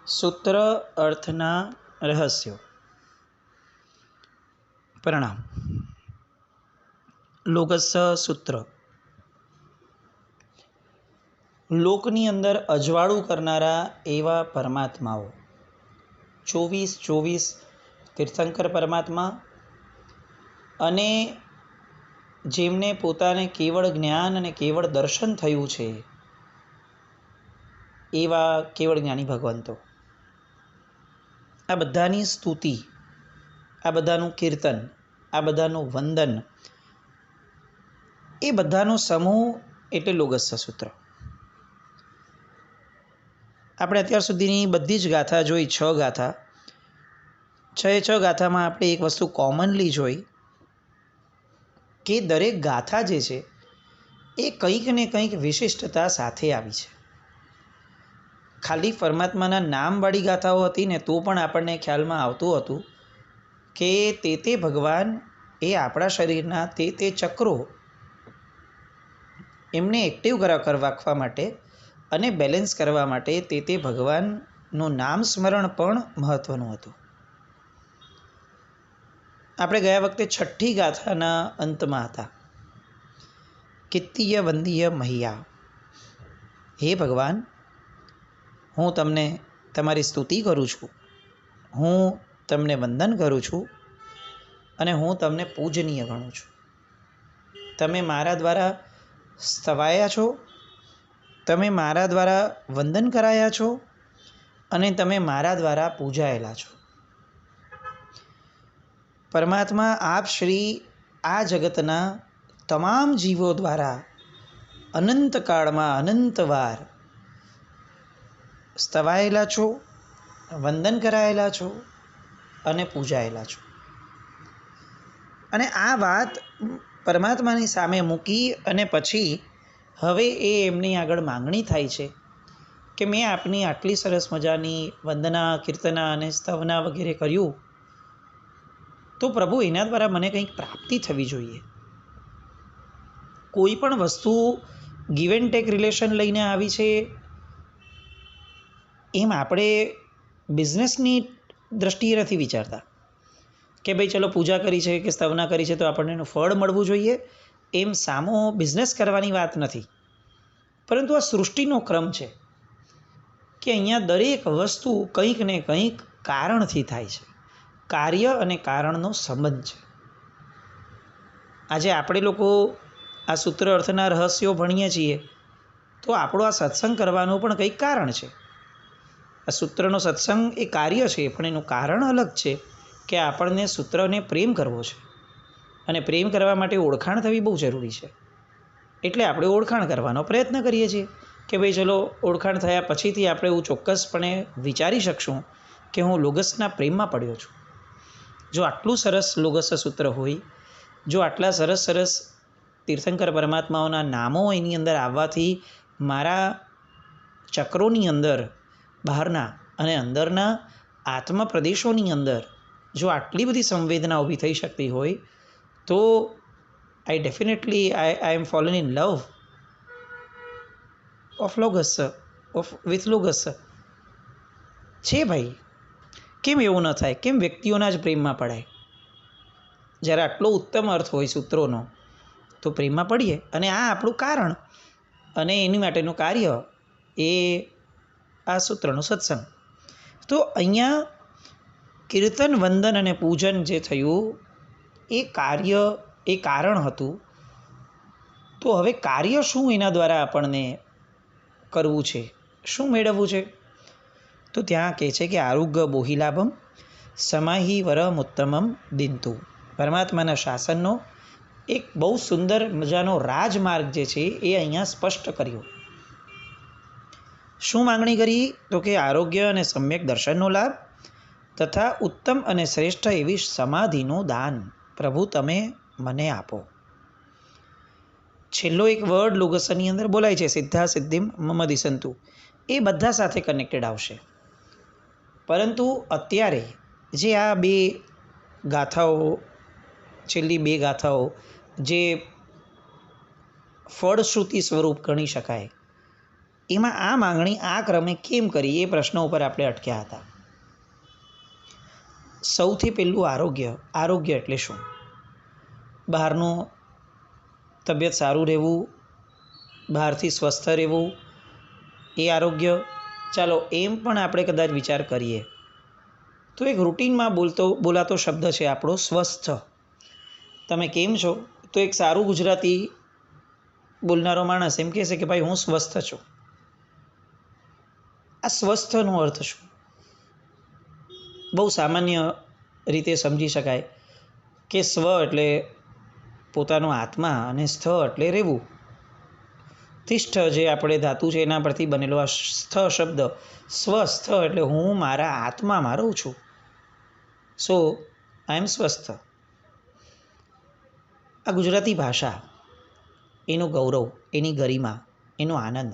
સૂત્ર અર્થના રહસ્યો. પ્રણામ. લોગસ સૂત્ર લોકની અંદર અજવાળું કરનારા એવા પરમાત્માઓ 24 તીર્થંકર પરમાત્મા અને જેમને પોતાને કેવળ જ્ઞાન અને કેવળ દર્શન થયું છે એવા કેવળ જ્ઞાની ભગવંતો, આ બધાની સ્તુતિ, આ બધાનું કીર્તન, આ બધાનું વંદન, એ બધાનો સમૂહ એટલે લોગસ સૂત્ર. આપણે અત્યાર સુધીની બધી જ ગાથા જોઈ, 6 ગાથા. 6 ગાથામાં આપણે એક વસ્તુ કોમનલી જોઈ કે દરેક ગાથા જે છે એ કંઈક ને કંઈક વિશિષ્ટતા સાથે આવી છે. ખાલી પરમાત્માના નામવાળી ગાથાઓ હતી ને તો પણ આપણને ખ્યાલમાં આવતું હતું કે તે ભગવાન એ આપણા શરીરના તે ચક્રો એમને એક્ટિવ રાખવા માટે અને બેલેન્સ કરવા માટે તે ભગવાનનું નામ સ્મરણ પણ મહત્ત્વનું હતું. આપણે ગયા વખતે 6ઠ્ઠી ગાથાના અંતમાં હતા. કિત્તીય વંદીય મહિયા, હે ભગવાન, હું તમને તમારી સ્તુતિ કરું છું, હું તમને વંદન કરું છું અને હું તમને પૂજનીય ગણું છું. તમે મારા દ્વારા સ્તવાયા છો, તમે મારા દ્વારા વંદન કરાયા છો અને તમે મારા દ્વારા પૂજાયેલા છો. પરમાત્મા આપ શ્રી આ જગતના તમામ જીવો દ્વારા અનંતકાળમાં અનંતવાર સ્તવાયેલા છો, વંદન કરાયેલા છો અને પૂજાયેલા છો. અને આ વાત પરમાત્માની સામે મૂકી અને પછી હવે એ એમની આગળ માંગણી થાય છે કે મેં આપની આટલી સરસ મજાની વંદના, કીર્તના અને સ્તવના વગેરે કર્યું, તો પ્રભુ એના દ્વારા મને કંઈક પ્રાપ્તિ થવી જોઈએ. કોઈ પણ વસ્તુ ગીવ એન્ડ ટેક રિલેશન લઈને આવી છે, એમ આપણે બિઝનેસની દ્રષ્ટિએ નથી વિચારતા કે ભાઈ ચલો પૂજા કરી છે કે સ્તવના કરી છે તો આપણને એનું ફળ મળવું જોઈએ, એમ સામો બિઝનેસ કરવાની વાત નથી. પરંતુ આ સૃષ્ટિનો ક્રમ છે કે અહીંયા દરેક વસ્તુ કંઈક ને કંઈક કારણથી થાય છે. કાર્ય અને કારણનો સંબંધ છે. આજે આપણે લોકો આ સૂત્ર અર્થના રહસ્યો ભણીએ છીએ તો આપણો આ સત્સંગ કરવાનું પણ કંઈક કારણ છે. આ સૂત્રનો સત્સંગ એ કાર્ય છે, પણ એનું કારણ અલગ છે કે આપણને સૂત્રને પ્રેમ કરવો છે અને પ્રેમ કરવા માટે ઓળખાણ થવી બહુ જરૂરી છે. એટલે આપણે ઓળખાણ કરવાનો પ્રયત્ન કરીએ છીએ કે ભાઈ ચલો ઓળખાણ થયા પછીથી આપણે એવું ચોક્કસપણે વિચારી શકશું કે હું લોગસના પ્રેમમાં પડ્યો છું. જો આટલું સરસ લોગસ સૂત્ર હોય, જો આટલા સરસ તીર્થંકર પરમાત્માઓના નામો એની અંદર આવવાથી મારા ચક્રોની અંદર, બહારના અને અંદરના આત્મા પ્રદેશોની અંદર જો આટલી બધી સંવેદના ઊભી થઈ શકતી હોય તો આઈ એમ ફોલન ઇન લવ વિથ લોગસ છે. ભાઈ, કેમ એવું ન થાય? કેમ વ્યક્તિઓના જ પ્રેમમાં પડાય? જ્યારે આટલો ઉત્તમ અર્થ હોય સૂત્રોનો તો પ્રેમમાં પડીએ. અને આ આપણું કારણ અને એની માટેનું કાર્ય એ આ સૂત્રનો સત્સંગ. તો અહીંયા કીર્તન, વંદન અને પૂજન જે થયું એ કાર્ય, એ કારણ હતું. તો હવે કાર્ય શું એના દ્વારા આપણને કરવું છે, શું મેળવવું છે? તો ત્યાં કહે છે કે આરોગ્ય બોહિલાભમ સમાહી વરમ ઉત્તમમ દિંતુ. પરમાત્માના શાસનનો એક બહુ સુંદર મજાનો રાજમાર્ગ જે છે એ અહીંયા સ્પષ્ટ કર્યો. શું માંગણી કરી? તો કે આરોગ્ય અને સમ્યક દર્શનનો લાભ તથા ઉત્તમ અને શ્રેષ્ઠ એવી સમાધિનું દાન પ્રભુ તમે મને આપો. છેલ્લો એક વર્ડ લોગસની અંદર બોલાય છે, સિદ્ધા સિદ્ધિમ મમ દિશંતુ. એ બધા સાથે કનેક્ટેડ આવશે. પરંતુ અત્યારે જે આ 2 ગાથાઓ, છેલ્લી 2 ગાથાઓ જે ફળશ્રુતિ સ્વરૂપ ગણી શકાય એમાં આ માંગણી આ ક્રમે કેમ કરી એ પ્રશ્ન ઉપર આપણે અટક્યા હતા. સૌથી પહેલું આરોગ્ય. આરોગ્ય એટલે શું? બહારનું તબિયત સારું રહેવું, બહારથી સ્વસ્થ રહેવું, એ આરોગ્ય. ચાલો એમ પણ આપણે કદાચ વિચાર કરીએ તો એક રૂટિનમાં બોલાતો શબ્દ છે આપણો સ્વસ્થ. તમે કેમ છો? તો એક સારું ગુજરાતી બોલનારો માણસ એમ કહેશે કે ભાઈ હું સ્વસ્થ છું. આ સ્વસ્થનો અર્થ શું? બહુ સામાન્ય રીતે સમજી શકાય કે સ્વ એટલે પોતાનો આત્મા અને સ્થ એટલે રહેવું. તિષ્ઠ જે આપણે ધાતુ છે એના પરથી બનેલો આ સ્થ શબ્દ, સ્વસ્થ એટલે હું મારા આત્મામાં રહું છું. સો આઈ એમ સ્વસ્થ. આ ગુજરાતી ભાષા, એનું ગૌરવ, એની ગરિમા, એનો આનંદ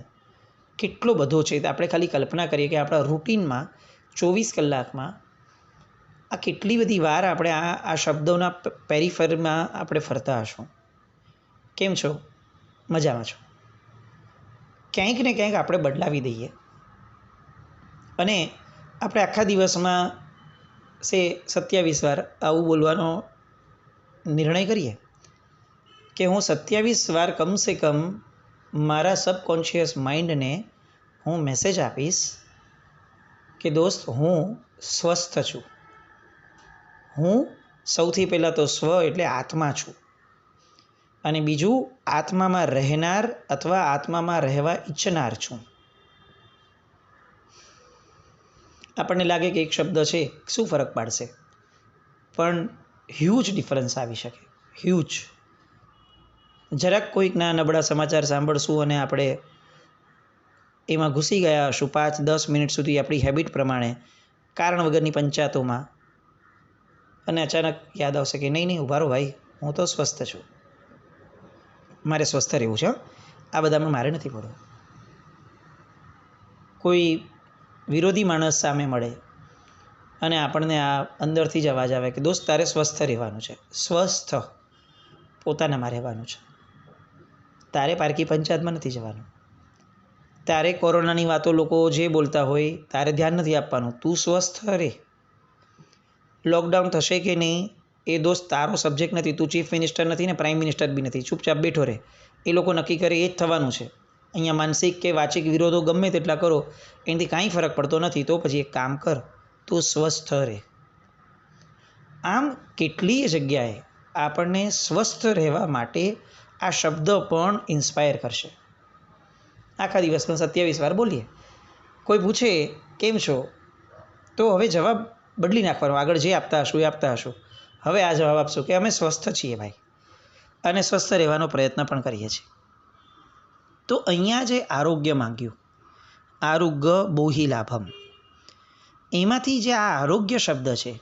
કેટલો બધો છે. આપણે ખાલી કલ્પના કરીએ કે આપણા રૂટિનમાં 24 કલાકમાં આ કેટલી બધી વાર આપણે આ શબ્દોના પેરીફેરમાં આપણે ફરતા હશું. કેમ છો? મજામાં છો. ક્યાંક ને ક્યાંક આપણે બદલાવી દઈએ અને આપણે આખા દિવસમાં 27 વાર આવું બોલવાનો નિર્ણય કરીએ કે હું 27 વાર કમસે કમ મારા સબકોન્શિયસ માઇન્ડને હું મેસેજ આપીશ કે દોસ્ત હું સ્વસ્થ છું. હું સૌથી પહેલાં તો સ્વ એટલે આત્મા છું, અને બીજું આત્મામાં રહેનાર અથવા આત્મામાં રહેવા ઈચ્છનાર છું. આપણને લાગે કે એક શબ્દ છે શું ફરક પાડશે, પણ હ્યુજ ડિફરન્સ આવી શકે. હ્યુજ. જરાક કોઈકના નબળા સમાચાર સાંભળશું અને આપણે એમાં ઘૂસી ગયા હશું 5-10 મિનિટ સુધી આપણી હેબિટ પ્રમાણે, કારણ વગરની પંચાયતોમાં, અને અચાનક યાદ આવશે કે નહીં ઊભા રહો ભાઈ, હું તો સ્વસ્થ છું, મારે સ્વસ્થ રહેવું છે, આ બધામાં મારે નથી પડવું. કોઈ વિરોધી માણસ સામે મળે અને આપણને આ અંદરથી જ અવાજ આવે કે દોસ્ત તારે સ્વસ્થ રહેવાનું છે. સ્વસ્થ પોતાનામાં રહેવાનું છે. તારે પારકી પંચાયતમાં નથી જવાનું. તારે કોરોનાની વાતો લોકો જે બોલતા હોય તારે ધ્યાન નથી આપવાનું. તું સ્વસ્થ રહે. લોકડાઉન થશે કે નહીં એ દોસ્ત તારો સબ્જેક્ટ નથી. તું ચીફ મિનિસ્ટર નથી ને પ્રાઇમ મિનિસ્ટર બી નથી. ચૂપચાપ બેઠો રહે. એ લોકો નક્કી કરે એ જ થવાનું છે. અહીંયા માનસિક કે વાચિક વિરોધો ગમે તેટલા કરો, એનાથી કાંઈ ફરક પડતો નથી. તો પછી એક કામ કર, તું સ્વસ્થ રહે. આમ કેટલીય જગ્યાએ આપણને સ્વસ્થ રહેવા માટે આ શબ્દ પણ ઇન્સ્પાયર કરશે. આખા દિવસમાં 27 વાર બોલીએ. કોઈ પૂછે કેમ છો, તો હવે જવાબ બદલી નાખવાનો. આગળ જે આપતા હશું એ આપતા હશું. હવે આ જવાબ આપશું કે અમે સ્વસ્થ છીએ ભાઈ, અને સ્વસ્થ રહેવાનો પ્રયત્ન પણ કરીએ છીએ. તો અહીંયા જે આરોગ્ય માંગ્યું, આરોગ્ય બોહિ લાભમ, એમાંથી જે આ આરોગ્ય શબ્દ છે,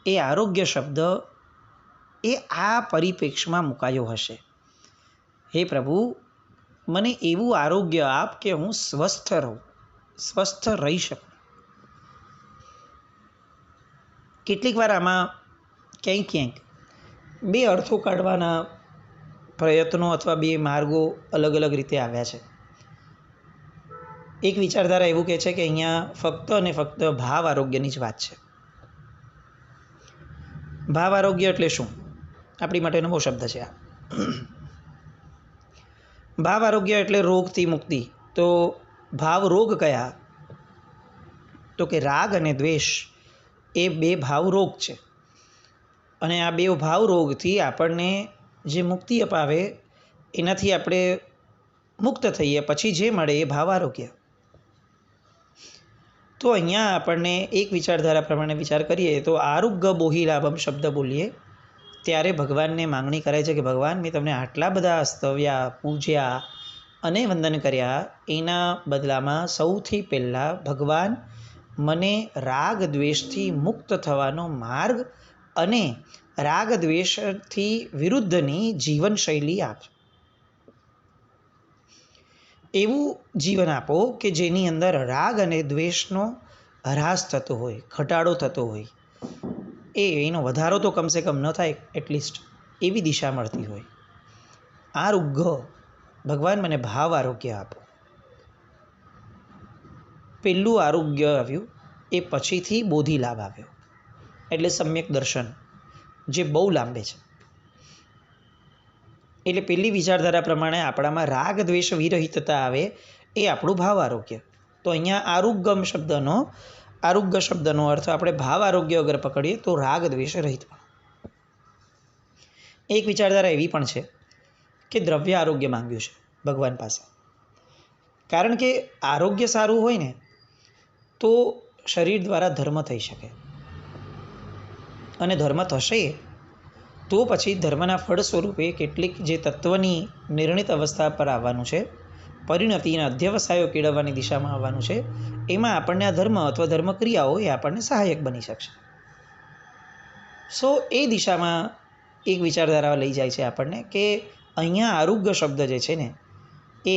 એ આરોગ્ય શબ્દ એ આ પરિપ્રેક્ષમાં મુકાયો હશે. હે પ્રભુ, મને એવું આરોગ્ય આપ કે હું સ્વસ્થ રહું, સ્વસ્થ રહી શકું. કેટલીક વાર આમાં ક્યાંક બે અર્થો કાઢવાના પ્રયત્નો અથવા બે માર્ગો અલગ અલગ રીતે આવ્યા છે. એક વિચારધારા એવું કહે છે કે અહીંયા ફક્ત અને ફક્ત ભાવ આરોગ્યની જ વાત છે. ભાવ આરોગ્ય એટલે શું? આપણી માટે નવો શબ્દ છે આ. ભાવ આરોગ્ય એટલે રોગથી મુક્તિ. તો ભાવ રોગ કયા? તો કે રાગ અને દ્વેષ એ બે ભાવ રોગ છે, અને આ બે ભાવ રોગથી આપણને જે મુક્તિ અપાવે, એનાથી આપણે મુક્ત થઈએ પછી જે મળે એ ભાવ આરોગ્ય. તો અહીંયા આપણને એક વિચારધારા પ્રમાણે વિચાર કરીએ તો આરોગ્ય બોહિ લાભમ શબ્દ બોલીએ ત્યારે ભગવાનને માંગણી કરાય છે કે ભગવાન, મેં તમને આટલા બધા સ્તવ્યા, પૂજ્યા અને વંદન કર્યા, એના બદલામાં સૌથી પહેલાં ભગવાન મને રાગ દ્વેષથી મુક્ત થવાનો માર્ગ અને રાગ દ્વેષથી વિરુદ્ધની જીવનશૈલી આપો. એવું જીવન આપો કે જેની અંદર રાગ અને દ્વેષનો હ્રાસ થતો હોય, ઘટાડો થતો હોય, એનો વધારો તો કમસે કમ ન થાય, એટલીસ્ટ એવી દિશા મળતી હોય. આરોગ્ય, ભગવાન મને ભાવ આરોગ્ય આપો. પહેલું આરોગ્ય આવ્યું, એ પછીથી બોધિ લાભ આવ્યો, એટલે સમ્યક દર્શન, જે બહુ લાંબે છે. એટલે પહેલી વિચારધારા પ્રમાણે આપણામાં રાગ દ્વેષ વિરહિતતા આવે, એ આપણું ભાવ આરોગ્ય. તો અહીંયા આરોગ્ય શબ્દનો અર્થ આપણે ભાવ આરોગ્ય અગર પકડીએ તો રાગ દ્વેષ રહિત. એક વિચારધારા એવી પણ છે કે દ્રવ્ય આરોગ્ય માંગ્યું છે ભગવાન પાસે, કારણ કે આરોગ્ય સારું હોય ને તો શરીર દ્વારા ધર્મ થઈ શકે, અને ધર્મ થશે તો પછી ધર્મના ફળ સ્વરૂપે કેટલીક જે તત્વની નિર્ણિત અવસ્થા પર આવવાનું છે, પરિણતિ અને અધ્યવસાયો કેળવવાની દિશામાં આવવાનું છે, એમાં આપણને આ ધર્મ અથવા ધર્મક્રિયાઓ એ આપણને સહાયક બની શકશે. સો એ દિશામાં એક વિચારધારા લઈ જાય છે આપણને કે અહીંયા આરોગ્ય શબ્દ જે છે ને એ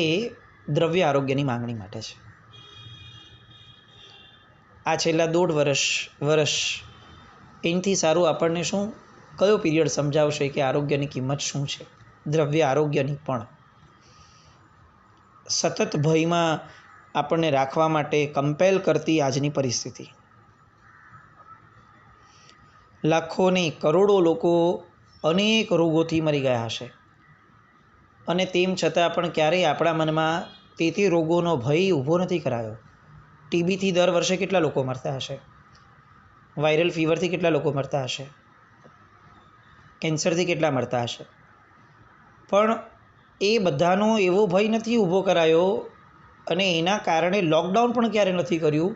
દ્રવ્ય આરોગ્યની માંગણી માટે છે. આ છેલ્લા 1.5 વર્ષ એનાથી સારું આપણને કયો પીરિયડ સમજાવશે કે આરોગ્યની કિંમત શું છે, દ્રવ્ય આરોગ્યની પણ. સતત ભયમાં આપણને રાખવા માટે કમ્પેલ કરતી આજની પરિસ્થિતિ, લાખોને કરોડો લોકો અનેક રોગોથી મરી ગયા હશે, અને તેમ છતાં પણ ક્યારેય આપણા મનમાં તે રોગોનો ભય ઊભો નથી કરાયો. ટીબીથી દર વર્ષે કેટલા લોકો મરતા હશે, વાયરલ ફીવરથી કેટલા લોકો મરતા હશે, કેન્સરથી કેટલા મરતા હશે, પણ એ બધાનો એવો ભય નથી ઊભો કરાયો, અને એના કારણે લોકડાઉન પણ ક્યારે નથી કર્યું,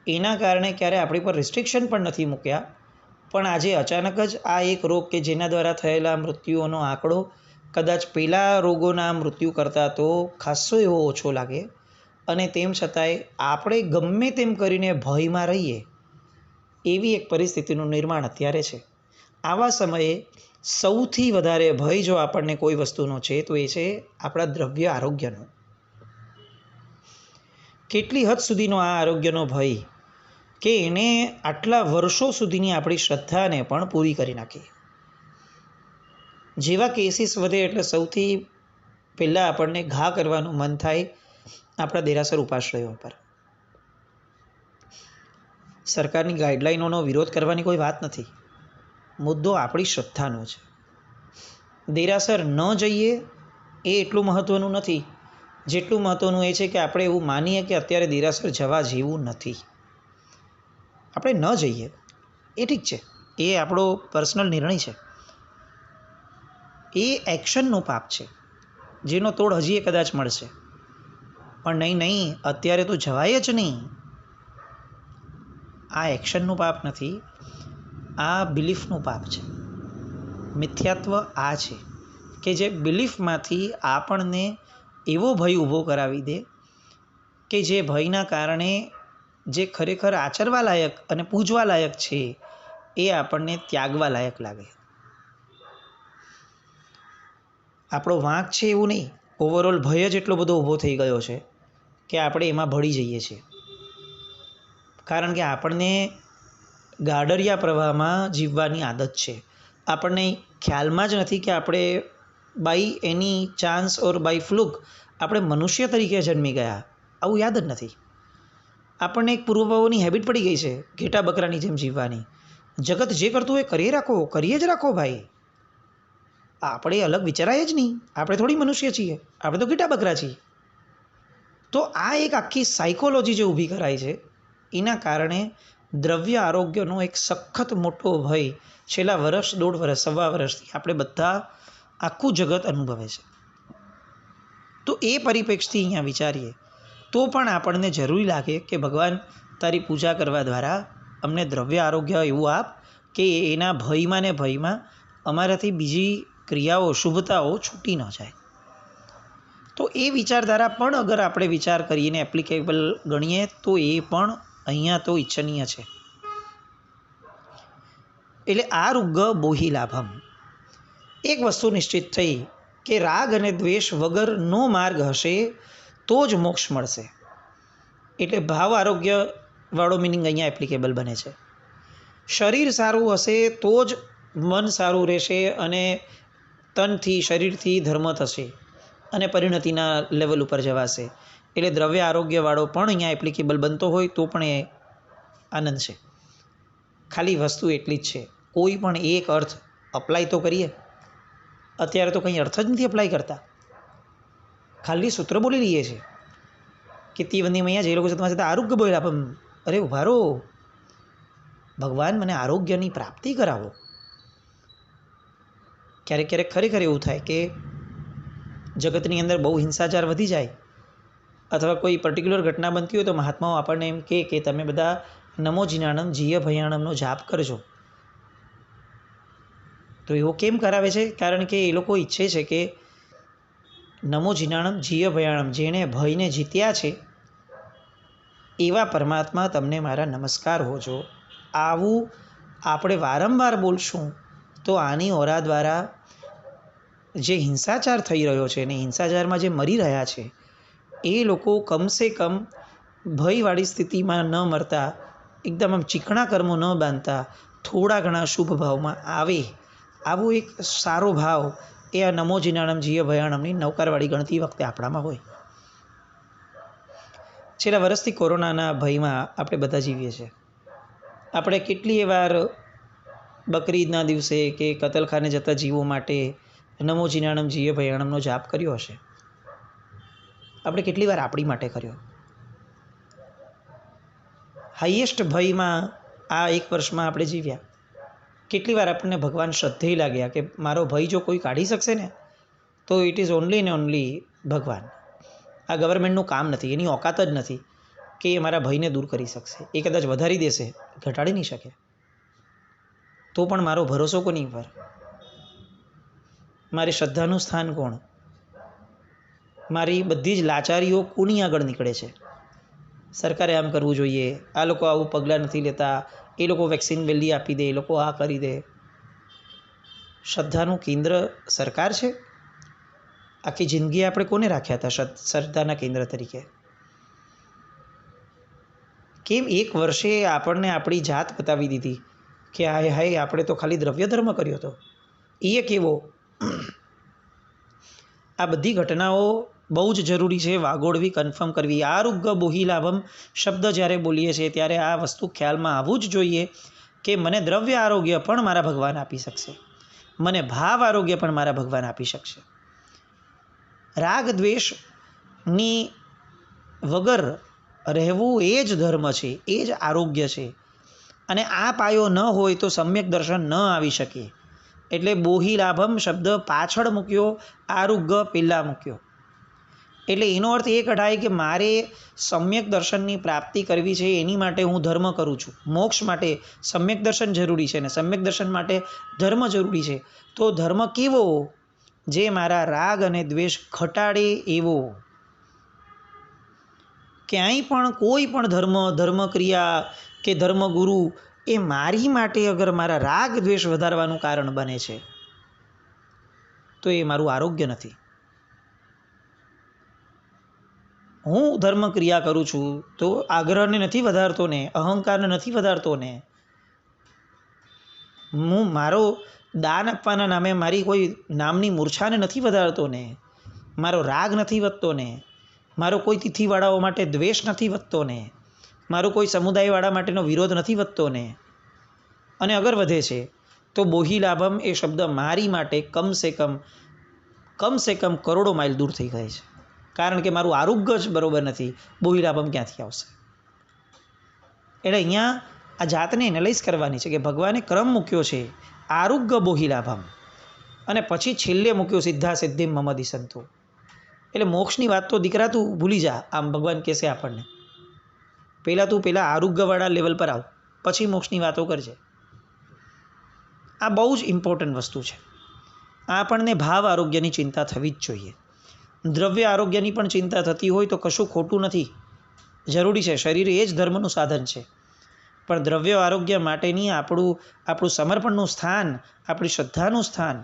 એના કારણે ક્યારે આપણી પર રિસ્ટ્રિક્શન પણ નથી મૂક્યા. પણ આજે અચાનક જ આ એક રોગ કે જેના દ્વારા થયેલા મૃત્યુઓનો આંકડો કદાચ પહેલાં રોગોના મૃત્યુ કરતાં તો ખાસ્સો એવો ઓછો લાગે, અને તેમ છતાંય આપણે ગમે તેમ કરીને ભયમાં રહીએ એવી એક પરિસ્થિતિનું નિર્માણ અત્યારે છે. આવા સમયે સૌથી વધારે ભય જો આપણને કોઈ વસ્તુનો છે તો એ છે આપણા દ્રવ્ય આરોગ્યનો. કેટલી હદ સુધીનો આ આરોગ્યનો ભય કે એને આટલા વર્ષો સુધીની આપણી શ્રદ્ધાને પણ પૂરી કરી નાખી. જેવા કેસીસ વધે એટલે સૌથી પહેલાં આપણને ઘા કરવાનું મન થાય આપણા દેરાસર ઉપાશ્રયો પર. સરકારની ગાઈડલાઈનોનો વિરોધ કરવાની કોઈ વાત નથી, મુદ્દો આપણી શ્રદ્ધાનો છે. દેરાસર ન જઈએ એ એટલું મહત્ત્વનું નથી જેટલું મહત્ત્વનું એ છે કે આપણે એવું માનીએ કે અત્યારે દેરાસર જવા જેવું નથી, આપણે ન જઈએ એ ઠીક છે, એ આપણો પર્સનલ નિર્ણય છે. એ એક્શનનું પાપ છે જેનો તોડ હજી કદાચ મળશે, પણ નહીં અત્યારે તો જવાય જ નહીં. આ એક્શનનું પાપ નથી, આ બિલીફનું પાપ છે. મિથ્યાત્વ આ છે કે જે બિલીફમાંથી આપણને એવો ભય ઊભો કરાવી દે કે જે ભયના કારણે જે ખરેખર આચરવા લાયક અને પૂજવા લાયક છે એ આપણને ત્યાગવા લાયક લાગે. આપણો વાંક છે એવું નહીં, ઓવરઓલ ભય જ એટલો બધો ઊભો થઈ ગયો છે કે આપણે એમાં ભળી જઈએ છીએ. કારણ કે આપણને ગાડરિયા પ્રવાહમાં જીવવાની આદત છે. આપણને ખ્યાલમાં જ નથી કે આપણે by any chance or by fluke આપણે મનુષ્ય તરીકે જન્મી ગયા, આવું યાદ જ નથી. આપણને એક પૂર્વભાવોની હેબિટ પડી ગઈ છે ઘેટા બકરાની જેમ જીવવાની. જગત જે કરતું હોય કરીએ જ રાખો ભાઈ. આપણે અલગ વિચારાય જ નહીં, આપણે થોડી મનુષ્ય છીએ, આપણે તો ઘેટા બકરા છીએ. તો આ એક આખી સાયકોલોજી જે ઊભી કરાય છે એના કારણે દ્રવ્ય આરોગ્યનો એક સખત મોટો ભય છેલ્લા 1.5 વર્ષ 1.25 વર્ષથી આપણે બધા આખું જગત અનુભવે છે. તો એ પરિપ્રેક્ષથી અહીંયા વિચારીએ તો પણ આપણને જરૂરી લાગે કે ભગવાન તારી પૂજા કરવા દ્વારા અમને દ્રવ્ય આરોગ્ય એવું આપ કે એના ભયમાં ને ભયમાં અમારાથી બીજી ક્રિયાઓ શુભતાઓ છૂટી ન જાય. તો એ વિચારધારા પણ અગર આપણે વિચાર કરીને એપ્લિકેબલ ગણીએ તો એ પણ અહીંયા તો ઈચ્છનીય છે. એટલે આરુગ્ય બોહિ લાભમ. એક વસ્તુ નિશ્ચિત થઈ કે રાગ અને દ્વેષ વગરનો માર્ગ હશે તો જ મોક્ષ મળશે. એટલે ભાવ આરોગ્ય વાળો મિનિંગ અહીંયા એપ્લિકેબલ બને છે. શરીર સારું હશે તો જ મન સારું રહેશે, અને તનથી શરીરથી ધર્મ થશે અને પરિણતિના લેવલ ઉપર જવાશે. એટલે દ્રવ્ય આરોગ્યવાળો પણ અહીંયા એપ્લિકેબલ બનતો હોય તો પણ એ આનંદ છે. ખાલી વસ્તુ એટલી જ છે, કોઈ પણ એક અર્થ અપ્લાય તો કરીએ. અત્યારે તો કંઈ અર્થ જ નથી અપ્લાય કરતા, ખાલી સૂત્ર બોલી લઈએ છીએ કે તે વંદીમૈયા જે લોકો છે તમારી સાથે આરોગ્ય બોલ્યા, પણ અરે ઉભારો, ભગવાન મને આરોગ્યની પ્રાપ્તિ કરાવો. ક્યારેક ક્યારેક ખરેખર એવું થાય કે જગતની અંદર બહુ હિંસાચાર વધી જાય અથવા કોઈ પર્ટિક્યુલર ઘટના બનતી હોય તો મહાત્માઓ આપણને એમ કે તમે બધા નમો જીનાણમ જીય ભયાણમનો જાપ કરજો. તો એવો કેમ કરાવે છે? કારણ કે એ લોકો ઈચ્છે છે કે નમો જીનાણમ જીય ભયાણમ, જેણે ભયને જીત્યા છે એવા પરમાત્મા તમને મારા નમસ્કાર હોજો. આવું આપણે વારંવાર બોલશું તો આની ઓરા દ્વારા જે હિંસાચાર થઈ રહ્યો છે અને હિંસાચારમાં જે મરી રહ્યા છે એ લોકો કમસે કમ ભયવાળી સ્થિતિમાં ન મરતા, એકદમ આમ ચીકણા કર્મો ન બાંધતા, થોડા ઘણા શુભ ભાવમાં આવે. આવો એક સારો ભાવ એ આ નમો જીનાણમ જીય ભયાણમની નવકારવાળી ગણતી વખતે આપણામાં હોય. છેલ્લા વર્ષથી કોરોનાના ભયમાં આપણે બધા જીવીએ છીએ. આપણે કેટલીય વાર બકરીદના દિવસે કે કતલખાને જતા જીવો માટે નમો જીનાણમ જીય ભયાણમનો જાપ કર્યો હશે. આપણે કેટલી વાર આપણી માટે કર્યો. હાઈએસ્ટ ભયમાં આ એક વર્ષમાં આપણે જીવ્યા. કેટલી વાર આપણને ભગવાન શ્રદ્ધેય લાગ્યા કે મારો ભય જો કોઈ કાઢી શકશે ને તો ઇટ ઇઝ ઓનલી ને ઓનલી ભગવાન. આ ગવર્મેન્ટનું કામ નથી, એની ઓકાત જ નથી કે એ મારા ભયને દૂર કરી શકશે. એ કદાચ વધારી દેશે, ઘટાડી નહીં શકે. તો પણ મારો ભરોસો કોની પર? મારી શ્રદ્ધાનું સ્થાન કોણ? મારી બધી જ લાચારીઓ કોની આગળ નીકળે છે? સરકારે આમ કરવું જોઈએ, આ લોકો આવું પગલાં નથી લેતા, એ લોકો વેક્સિન વહેલી આપી દે, એ લોકો આ કરી દે. શ્રદ્ધાનું કેન્દ્ર સરકાર છે? આખી જિંદગી આપણે કોને રાખ્યા હતા શ્રદ્ધાના કેન્દ્ર તરીકે? કેમ એક વર્ષે આપણને આપણી જાત બતાવી દીધી કે હાય હાય આપણે તો ખાલી દ્રવ્ય ધર્મ કર્યો હતો? એ કેવો? આ બધી ઘટનાઓ બહુ જ જરૂરી છે વાગોળવી, કન્ફર્મ કરવી. આરોગ્ય બોહિલાભમ શબ્દ જ્યારે બોલીએ છીએ ત્યારે આ વસ્તુ ખ્યાલમાં આવવું જ જોઈએ કે મને દ્રવ્ય આરોગ્ય પણ મારા ભગવાન આપી શકશે, મને ભાવ આરોગ્ય પણ મારા ભગવાન આપી શકશે. રાગ દ્વેષની વગર રહેવું એ જ ધર્મ છે, એ જ આરોગ્ય છે. અને આ પાયો ન હોય તો સમ્યક દર્શન ન આવી શકે. એટલે બોહિલાભમ શબ્દ પાછળ મૂક્યો, આરોગ્ય પહેલાં મૂક્યો. એટલે એનો અર્થ એ કઢાય કે મારે સમ્યક દર્શનની પ્રાપ્તિ કરવી છે, એની માટે હું ધર્મ કરું છું. મોક્ષ માટે સમ્યક દર્શન જરૂરી છે અને સમ્યક દર્શન માટે ધર્મ જરૂરી છે. તો ધર્મ કેવો? જે મારા રાગ અને દ્વેષ ઘટાડે એવો. ક્યાંય પણ કોઈ પણ ધર્મક્રિયા કે ધર્મગુરુ એ મારી માટે અગર મારા રાગ દ્વેષ વધારવાનું કારણ બને છે તો એ મારું આરોગ્ય નથી. હું ધર્મક્રિયા કરું છું તો આગ્રહને નથી વધારતો ને, અહંકારને નથી વધારતો ને, હું મારો દાન આપવાના નામે મારી કોઈ નામની મૂર્છાને નથી વધારતો ને, મારો રાગ નથી વધતો ને, મારો કોઈ તિથિવાળાઓ માટે દ્વેષ નથી વધતો ને, મારો કોઈ સમુદાયવાળા માટેનો વિરોધ નથી વધતો ને. અને અગર વધે છે તો બોહિલાભમ એ શબ્દ મારી માટે કમસે કમ કરોડો માઇલ દૂર થઈ ગઈ છે. કારણ કે મારું આરોગ્ય જ બરાબર નથી, બોહિલાભમ ક્યાંથી આવશે? એટલે અહીંયા આ જાતને એનાલાઇઝ કરવાની છે કે ભગવાને ક્રમ મૂક્યો છે આરોગ્ય બોહિલાભમ અને પછી છેલ્લે મૂક્યો સિદ્ધા સિદ્ધિ મમ દિશંતુ. એટલે મોક્ષની વાત તો દીકરા તું ભૂલી જા, આમ ભગવાન કહેશે આપણને. તું પહેલાં આરોગ્યવાળા લેવલ પર આવ, પછી મોક્ષની વાતો કરજે. આ બહુ જ ઇમ્પોર્ટન્ટ વસ્તુ છે. આપણને ભાવ આરોગ્યની ચિંતા થવી જ જોઈએ. દ્રવ્ય આરોગ્યની પણ ચિંતા થતી હોય તો કશું ખોટું નથી, જરૂરી છે. શરીર એ જ ધર્મનું સાધન છે. પણ દ્રવ્ય આરોગ્ય માટેની આપણું સમર્પણનું સ્થાન, આપણી શ્રદ્ધાનું સ્થાન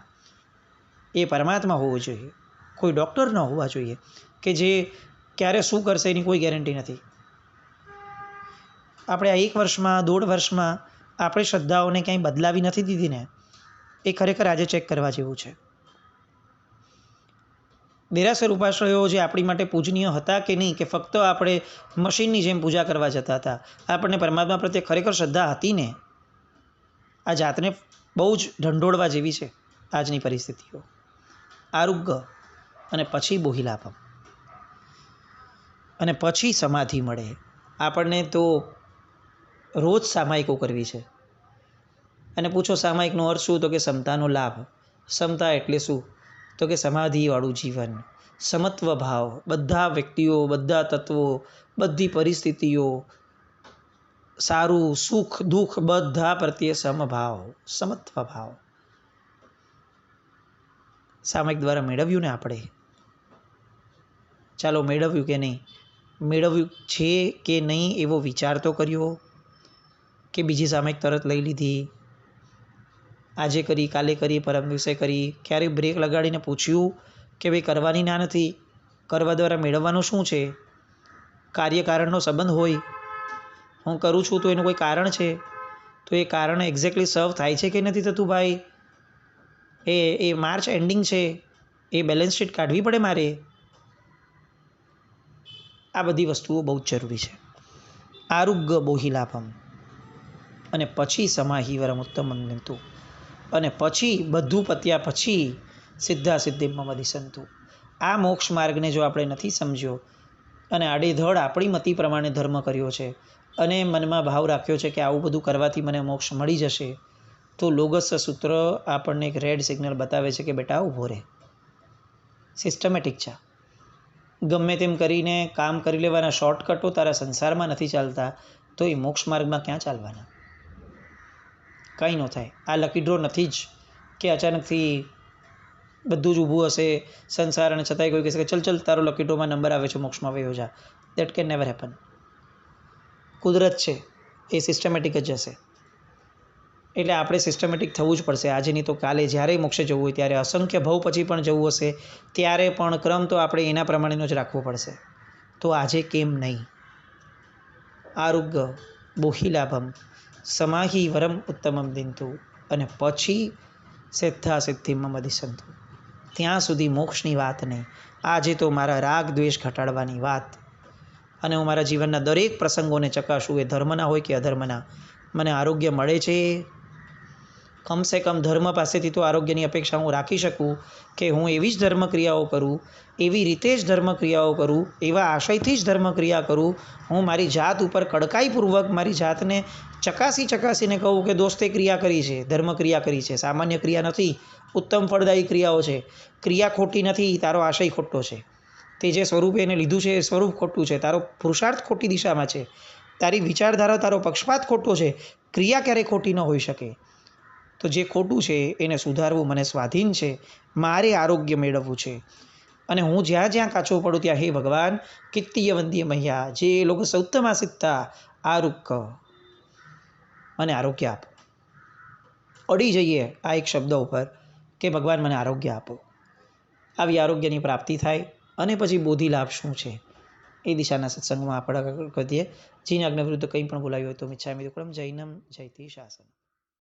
એ પરમાત્મા હોવું જોઈએ. કોઈ ડૉક્ટર ન હોવા જોઈએ કે જે ક્યારે શું કરશે એની કોઈ ગેરંટી નથી. આપણે આ 1 વર્ષમાં 1.5 વર્ષમાં આપણી શ્રદ્ધાઓને ક્યાંય બદલાવી નથી દીધી ને, એ ખરેખર આજે ચેક કરવા જેવું છે. 1 વર્ષમાં 1.5 વર્ષમાં આપણે આપણી શ્રદ્ધાઓને ક્યાંય બદલાવી નથી દીધી ને, એ ખરેખર આજે ચેક કરવા જેવું છે. 1 વર્ષમાં 1.5 વર્ષમાં આપણે આપણી શ્રદ્ધાઓને ક્યાંય બદલાવી નથી દીધી ને, એ ખરેખર આજે ચેક કરવા જેવું છે. દેરાસર ઉપાશ્રયો જે આપણી માટે પૂજનીય હતા કે નહીં, કે ફક્ત આપણે મશીનની જેમ પૂજા કરવા જતા હતા? આપણને પરમાત્મા પ્રત્યે ખરેખર શ્રદ્ધા હતી ને? આ જાતને બહુ જ ઢંઢોળવા જેવી છે આજની પરિસ્થિતિઓ. આરોગ્ય અને પછી બોહિલાપમ અને પછી સમાધિ મળે. આપણને તો રોજ સામાયિકો કરવી છે. અને પૂછો સામાયિકનો અર્થ શું? તો કે સમતાનો લાભ. સમતા એટલે શું? તો કે સમાધિવાળું જીવન, સમત્વ ભાવ, બધા વ્યક્તિઓ, બધા તત્વો, બધી પરિસ્થિતિઓ, સારું સુખ દુઃખ બધા પ્રત્યે સમભાવ, સમત્વ ભાવ. સામાયિક દ્વારા મેળવ્યું ને આપણે? ચાલો મેળવ્યું કે નહીં? મેળવ્યું છે કે નહીં એવો વિચાર તો કર્યો? કે બીજી સામાયિક તરત લઈ લીધી? આજે કરી, કાલે કરી, પરમ દિવસે કરી? ક્યારેય બ્રેક લગાડીને પૂછ્યું કે ભાઈ કરવાની ના નથી, કરવા દ્વારા મેળવવાનું શું છે? કાર્યકારણનો સંબંધ હોય. હું કરું છું તો એનું કોઈ કારણ છે, તો એ કારણ એક્ઝેક્ટલી સર્વ થાય છે કે નથી થતું? ભાઈ એ માર્ચ એન્ડિંગ છે, એ બેલેન્સ શીટ કાઢવી પડે મારે. આ બધી વસ્તુઓ બહુ જ જરૂરી છે. આરોગ્ય બોહિલાપમ અને પછી સમાહિવરમ ઉત્તમમ નિમતું, અને પછી બધું પત્યા પછી સિદ્ધા સિદ્ધિમાં મદિસંતુ. આ મોક્ષ માર્ગને જો આપણે નથી સમજ્યો અને આડેધડ આપણી મતિ પ્રમાણે ધર્મ કર્યો છે અને મનમાં ભાવ રાખ્યો છે કે આવું બધું કરવાથી મને મોક્ષ મળી જશે, તો લોગસ સૂત્ર આપણને એક રેડ સિગ્નલ બતાવે છે કે બેટા ઊભો રહે. સિસ્ટમેટિક છે. ગમે તેમ કરીને કામ કરી લેવાના શોર્ટકટો તારા સંસારમાં નથી ચાલતા, તો એ મોક્ષ માર્ગમાં ક્યાં ચાલવાના? કંઈ ન થાય. આ લકી ડ્રો નથી જ કે અચાનકથી બધું જ ઊભું હશે સંસાર અને છતાંય કોઈ કહેશે કે ચલ તારો લકી ડ્રોમાં નંબર આવે છે, મોક્ષમાં વયો જા. That can never happen. કુદરત છે એ સિસ્ટમેટિક જ હશે. એટલે આપણે સિસ્ટમેટિક થવું જ પડશે. આજે નહીં તો કાલે, જ્યારે મોક્ષે જવું હોય ત્યારે, અસંખ્ય ભવ પછી પણ જવું હશે ત્યારે પણ ક્રમ તો આપણે એના પ્રમાણેનો જ રાખવો પડશે. તો આજે કેમ નહીં? આરોગ્ય બોહિલાભમ સમાહિ વરમ ઉત્તમમ દિનતુ, અને પછી સિદ્ધા સિદ્ધિમાં મદિસંતુ. ત્યાં સુધી મોક્ષની વાત નહીં. આજે તો મારા રાગ દ્વેષ ઘટાડવાની વાત, અને હું મારા જીવનના દરેક પ્રસંગોને ચકાસું, એ ધર્મના હોય કે અધર્મના. મને આરોગ્ય મળે છે, કમસે કમ ધર્મ પાસેથી તો આરોગ્યની અપેક્ષા હું રાખી શકું કે હું એવી જ ધર્મક્રિયાઓ કરું, એવી રીતે જ ધર્મક્રિયાઓ કરું, એવા આશયથી જ ધર્મક્રિયા કરું. હું મારી જાત ઉપર કડકાઈપૂર્વક મારી જાતને ચકાસીને કહું કે દોસ્તે ક્રિયા કરી છે, ધર્મક્રિયા કરી છે, સામાન્ય ક્રિયા નથી, ઉત્તમ ફળદાયી ક્રિયાઓ છે. ક્રિયા ખોટી નથી, તારો આશય ખોટો છે. તે જે સ્વરૂપે એને લીધું છે એ સ્વરૂપ ખોટું છે. તારો પુરુષાર્થ ખોટી દિશામાં છે. તારી વિચારધારા, તારો પક્ષપાત ખોટો છે. ક્રિયા ક્યારેય ખોટી ન હોઈ શકે. તો જે ખોટું છે એને સુધારવું મને સ્વાધીન છે. મારે આરોગ્ય મેળવવું છે. અને હું જ્યાં જ્યાં કાચો પડું ત્યાં, હે ભગવાન, કિત્તીય વંદ્ય મહ્યા, જે લોકો સૌત્તમા સિદ્ધા આરોગ્ય, મને આરોગ્ય આપો. અડી જઈએ આ એક શબ્દ ઉપર કે ભગવાન મને આરોગ્ય આપો. આવી આરોગ્યની પ્રાપ્તિ થાય અને પછી બોધિ લાભ શું છે એ દિશાના સત્સંગમાં આપણે આગળ વધીએ. જીન આજ્ઞા વિરુદ્ધ કંઈ પણ બોલાવ્યું હોય તો મિચ્છામિ દુક્કડમ. જૈનમ જયતિ શાસન.